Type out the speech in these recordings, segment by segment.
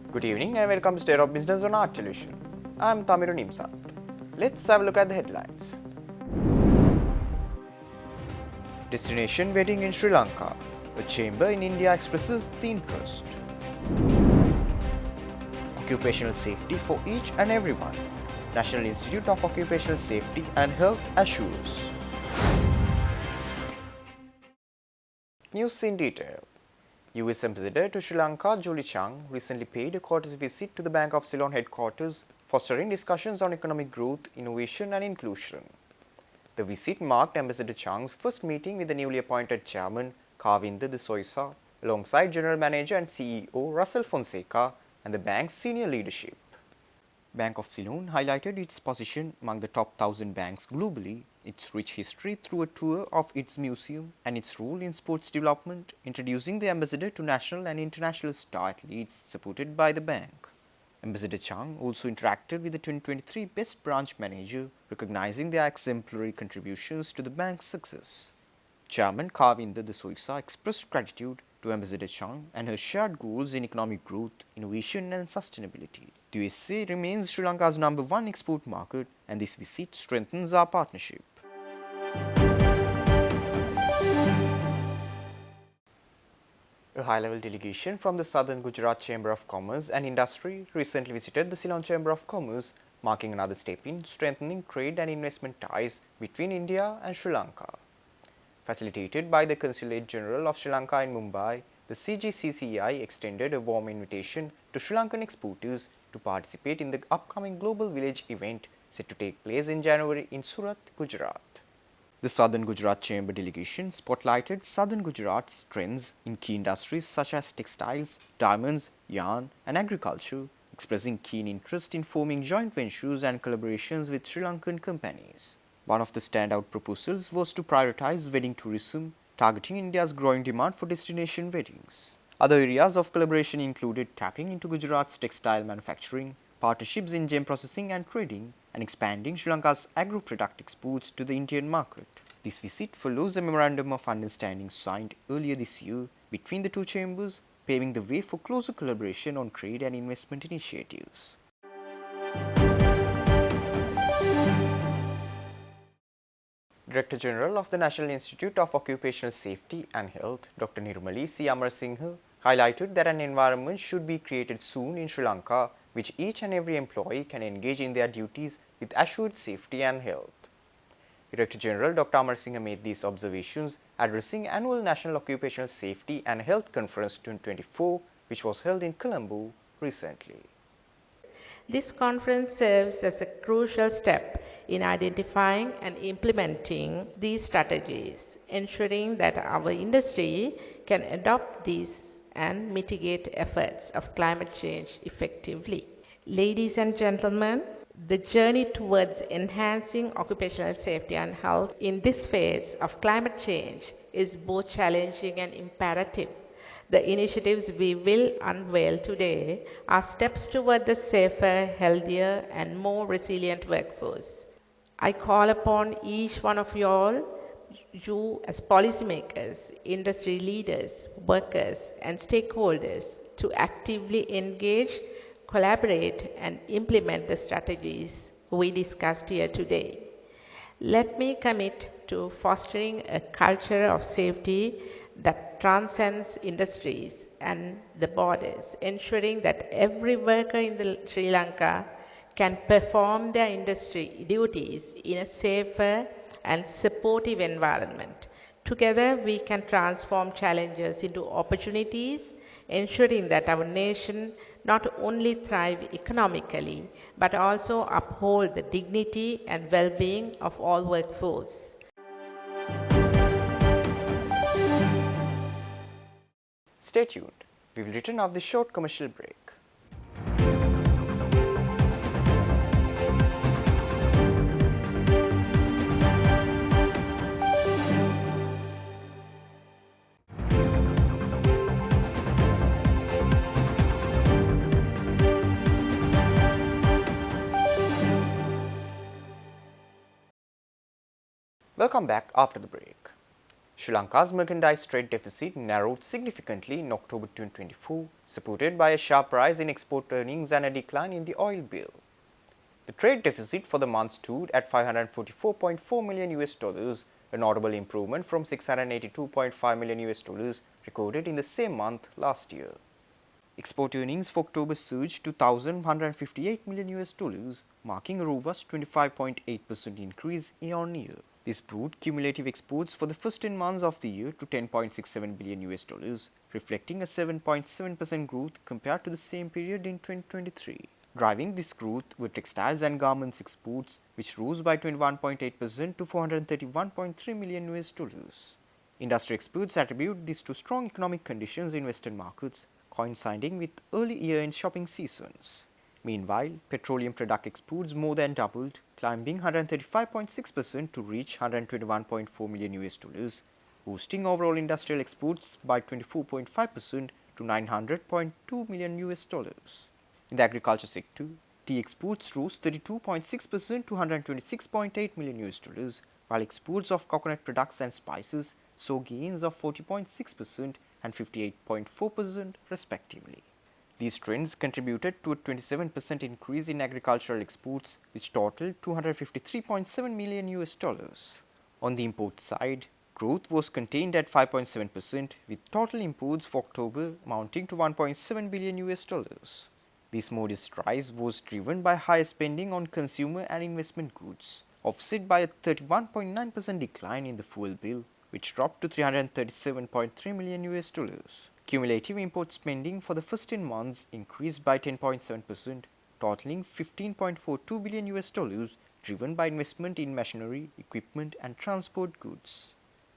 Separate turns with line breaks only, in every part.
Good evening and welcome to State of Business on Art Television. I'm Tamiru Nimsat. Let's have a look at the headlines. Destination wedding in Sri Lanka. A chamber in India expresses the interest. Occupational safety for each and everyone. National Institute of Occupational Safety and Health assures. News in detail. US Ambassador to Sri Lanka, Julie Chang, recently paid a courtesy visit to the Bank of Ceylon headquarters, fostering discussions on economic growth, innovation and inclusion. The visit marked Ambassador Chang's first meeting with the newly appointed chairman, Kavinda de Soisa, alongside General Manager and CEO Russell Fonseca and the bank's senior leadership. Bank of Ceylon highlighted its position among the top 1,000 banks globally, its rich history through a tour of its museum, and its role in sports development, introducing the ambassador to national and international star athletes supported by the bank. Ambassador Chang also interacted with the 2023 Best Branch Manager, recognizing their exemplary contributions to the bank's success. Chairman Kavinda de Soisa expressed gratitude to Ambassador Chang and her shared goals in economic growth, innovation and sustainability. The USA remains Sri Lanka's #1 export market, and this visit strengthens our partnership. A high-level delegation from the Southern Gujarat Chamber of Commerce and Industry recently visited the Ceylon Chamber of Commerce, marking another step in strengthening trade and investment ties between India and Sri Lanka. Facilitated by the Consulate General of Sri Lanka in Mumbai, the CGCCI extended a warm invitation to Sri Lankan exporters to participate in the upcoming Global Village event set to take place in January in Surat, Gujarat. The Southern Gujarat Chamber delegation spotlighted Southern Gujarat's trends in key industries such as textiles, diamonds, yarn, and agriculture, expressing keen interest in forming joint ventures and collaborations with Sri Lankan companies. One of the standout proposals was to prioritize wedding tourism, targeting India's growing demand for destination weddings. Other areas of collaboration included tapping into Gujarat's textile manufacturing, partnerships in gem processing and trading, and expanding Sri Lanka's agro-product exports to the Indian market. This visit follows a memorandum of understanding signed earlier this year between the two chambers, paving the way for closer collaboration on trade and investment initiatives. Director General of the National Institute of Occupational Safety and Health, Dr. Nirmali C. Amarasinghe, highlighted that an environment should be created soon in Sri Lanka which each and every employee can engage in their duties with assured safety and health. Director General Dr. Amarasinghe made these observations addressing Annual National Occupational Safety and Health Conference 2024, which was held in Colombo recently.
This conference serves as a crucial step in identifying and implementing these strategies, ensuring that our industry can adopt these and mitigate efforts of climate change effectively. Ladies and gentlemen, the journey towards enhancing occupational safety and health in this phase of climate change is both challenging and imperative. The initiatives we will unveil today are steps toward the safer, healthier, and more resilient workforce. I call upon each one of you as policymakers, industry leaders, workers, and stakeholders to actively engage, collaborate, and implement the strategies we discussed here today. Let me commit to fostering a culture of safety that transcends industries and the borders, ensuring that every worker in Sri Lanka can perform their industry duties in a safer and supportive environment. Together, we can transform challenges into opportunities, ensuring that our nation not only thrive economically, but also uphold the dignity and well-being of all workforce.
Stay tuned. We will return after this short commercial break. Welcome back after the break. Sri Lanka's merchandise trade deficit narrowed significantly in October 2024, supported by a sharp rise in export earnings and a decline in the oil bill. The trade deficit for the month stood at 544.4 million US dollars, a notable improvement from 682.5 million US dollars recorded in the same month last year. Export earnings for October surged to 1,158 million US dollars, marking a robust 25.8% increase year-on-year. This brought cumulative exports for the first 10 months of the year to 10.67 billion US dollars, reflecting a 7.7% growth compared to the same period in 2023. Driving this growth were textiles and garments exports, which rose by 21.8% to 431.3 million US dollars. Industry experts attribute this to strong economic conditions in Western markets, coinciding with early year-end shopping seasons. Meanwhile, petroleum product exports more than doubled, climbing 135.6% to reach 121.4 million US dollars, boosting overall industrial exports by 24.5% to 900.2 million US dollars. In the agriculture sector, tea exports rose 32.6% to 126.8 million US dollars, while exports of coconut products and spices saw gains of 40.6% and 58.4% respectively. These trends contributed to a 27% increase in agricultural exports, which totaled 253.7 million US dollars. On the import side, growth was contained at 5.7%, with total imports for October amounting to 1.7 billion US dollars. This modest rise was driven by higher spending on consumer and investment goods, offset by a 31.9% decline in the fuel bill, which dropped to 337.3 million US dollars. Cumulative import spending for the first 10 months increased by 10.7%, totaling 15.42 billion US dollars, driven by investment in machinery, equipment, and transport goods.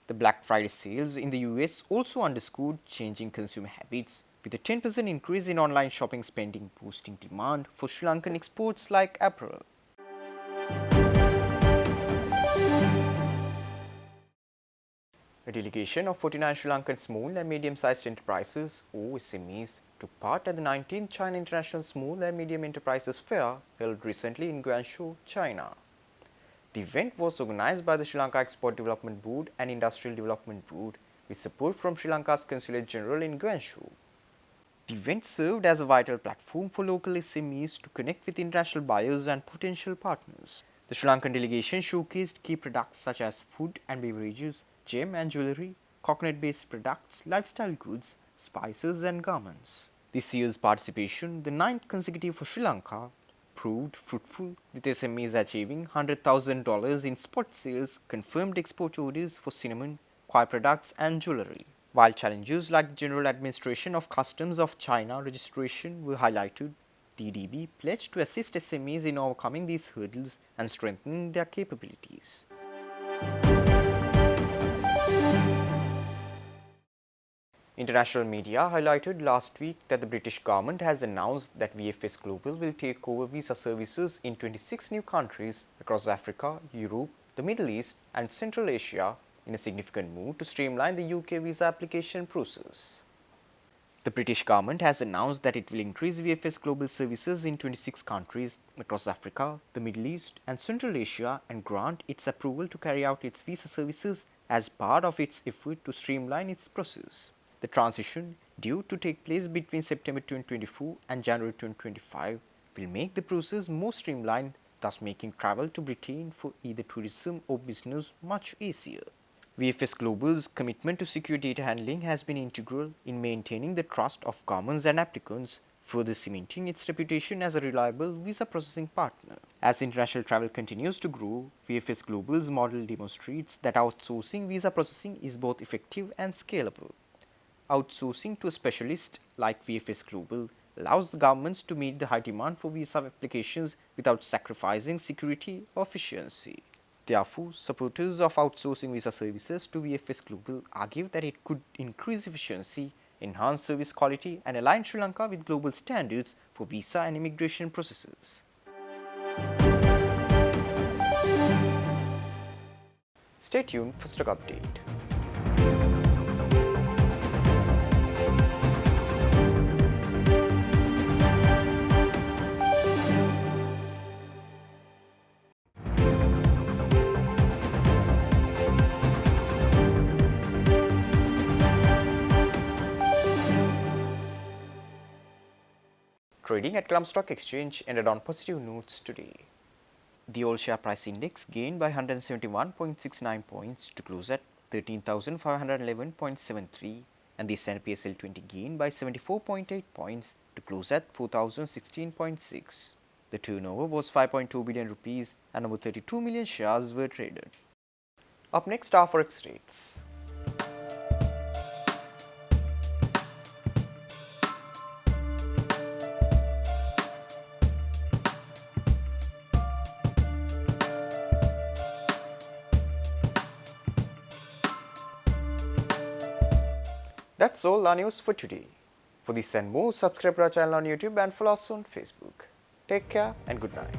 The Black Friday sales in the US also underscored changing consumer habits, with a 10% increase in online shopping spending boosting demand for Sri Lankan exports like apparel. A delegation of 49 Sri Lankan small and medium-sized enterprises, or SMEs, took part at the 19th China International Small and Medium Enterprises Fair held recently in Guangzhou, China. The event was organized by the Sri Lanka Export Development Board and Industrial Development Board, with support from Sri Lanka's Consulate General in Guangzhou. The event served as a vital platform for local SMEs to connect with international buyers and potential partners. The Sri Lankan delegation showcased key products such as food and beverages, gem and jewellery, coconut-based products, lifestyle goods, spices and garments. This year's participation, the 9th consecutive for Sri Lanka, proved fruitful, with SMEs achieving $100,000 in spot sales, confirmed export orders for cinnamon, coir products and jewellery. While challenges like the General Administration of Customs of China registration were highlighted, the EDB pledged to assist SMEs in overcoming these hurdles and strengthening their capabilities. International media highlighted last week that the British government has announced that VFS Global will take over visa services in 26 new countries across Africa, Europe, the Middle East and Central Asia in a significant move to streamline the UK visa application process. The British government has announced that it will increase VFS Global services in 26 countries across Africa, the Middle East and Central Asia and grant its approval to carry out its visa services as part of its effort to streamline its process. The transition, due to take place between September 2024 and January 2025, will make the process more streamlined, thus making travel to Britain for either tourism or business much easier. VFS Global's commitment to secure data handling has been integral in maintaining the trust of governments and applicants, further cementing its reputation as a reliable visa processing partner. As international travel continues to grow, VFS Global's model demonstrates that outsourcing visa processing is both effective and scalable. Outsourcing to a specialist like VFS Global allows the governments to meet the high demand for visa applications without sacrificing security or efficiency. Therefore, supporters of outsourcing visa services to VFS Global argue that it could increase efficiency, enhance service quality and align Sri Lanka with global standards for visa and immigration processes. Stay tuned for stock update. Trading at Colombo Stock Exchange ended on positive notes today. The all share price index gained by 171.69 points to close at 13,511.73, and the S&P SL 20 gained by 74.8 points to close at 4,016.6. The turnover was 5.2 billion rupees and over 32 million shares were traded. Up next are forex rates. That's all our news for today. For this and more, subscribe to our channel on YouTube and follow us on Facebook. Take care and good night.